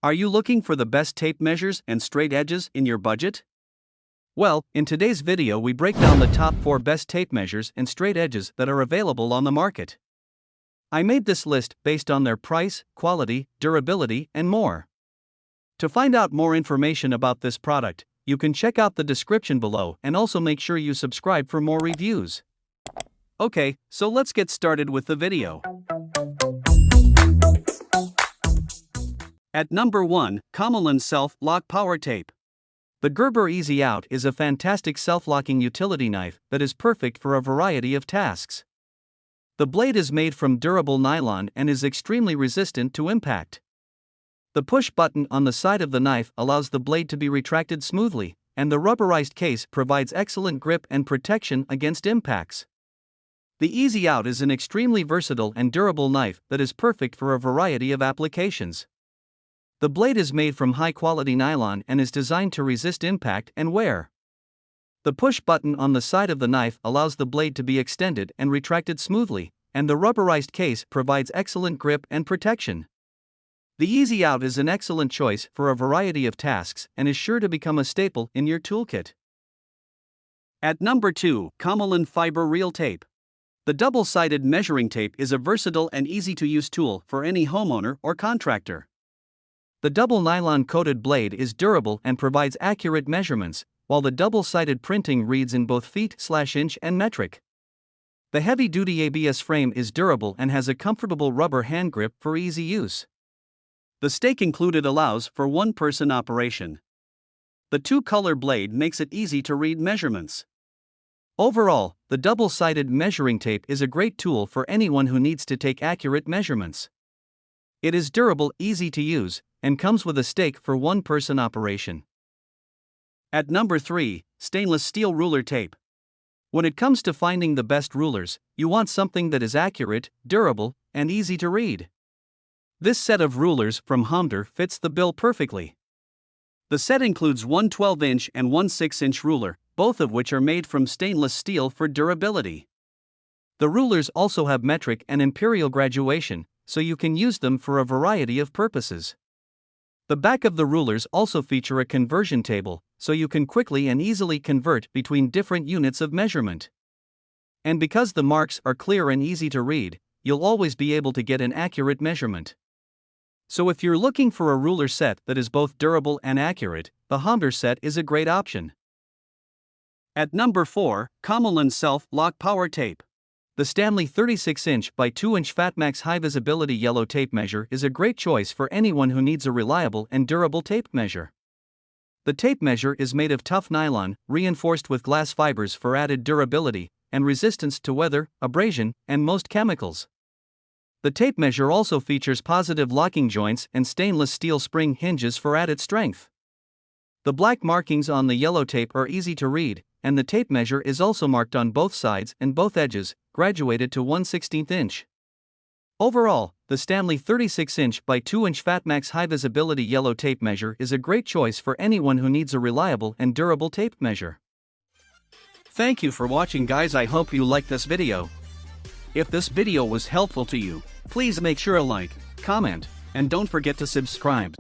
Are you looking for the best tape measures and straight edges in your budget? Well, in today's video we break down the top 4 best tape measures and straight edges that are available on the market. I made this list based on their price, quality, durability, and more. To find out more information about this product, you can check out the description below and also make sure you subscribe for more reviews. Okay, so let's get started with the video. At number 1, Comelon Self-Lock Power Tape. The Gerber Easy Out is a fantastic self-locking utility knife that is perfect for a variety of tasks. The blade is made from durable nylon and is extremely resistant to impact. The push button on the side of the knife allows the blade to be retracted smoothly, and the rubberized case provides excellent grip and protection against impacts. The Easy Out is an extremely versatile and durable knife that is perfect for a variety of applications. The blade is made from high-quality nylon and is designed to resist impact and wear. The push button on the side of the knife allows the blade to be extended and retracted smoothly, and the rubberized case provides excellent grip and protection. The Easy Out is an excellent choice for a variety of tasks and is sure to become a staple in your toolkit. At number 2, Comelon Fiber Reel Tape. The double-sided measuring tape is a versatile and easy-to-use tool for any homeowner or contractor. The double nylon-coated blade is durable and provides accurate measurements, while the double-sided printing reads in both feet/inch and metric. The heavy-duty ABS frame is durable and has a comfortable rubber hand grip for easy use. The stake included allows for one-person operation. The two-color blade makes it easy to read measurements. Overall, the double-sided measuring tape is a great tool for anyone who needs to take accurate measurements. It is durable, easy to use, and comes with a stake for one-person operation. At number 3, Stainless Steel Ruler Tape. When it comes to finding the best rulers, you want something that is accurate, durable, and easy to read. This set of rulers from Hamder fits the bill perfectly. The set includes one 12-inch and one 6-inch ruler, both of which are made from stainless steel for durability. The rulers also have metric and imperial graduation, so you can use them for a variety of purposes. The back of the rulers also feature a conversion table, so you can quickly and easily convert between different units of measurement. And because the marks are clear and easy to read, you'll always be able to get an accurate measurement. So if you're looking for a ruler set that is both durable and accurate, the Hamder set is a great option. At number 4, Comelon Self-Lock Power Tape. The Stanley 36-inch by 2-inch Fatmax high-visibility yellow tape measure is a great choice for anyone who needs a reliable and durable tape measure. The tape measure is made of tough nylon, reinforced with glass fibers for added durability and resistance to weather, abrasion, and most chemicals. The tape measure also features positive locking joints and stainless steel spring hinges for added strength. The black markings on the yellow tape are easy to read, and the tape measure is also marked on both sides and both edges, graduated to 1/16 inch. Overall, the Stanley 36-inch by 2-inch Fatmax high-visibility yellow tape measure is a great choice for anyone who needs a reliable and durable tape measure. Thank you for watching, guys. I hope you liked this video. If this video was helpful to you, please make sure to like, comment, and don't forget to subscribe.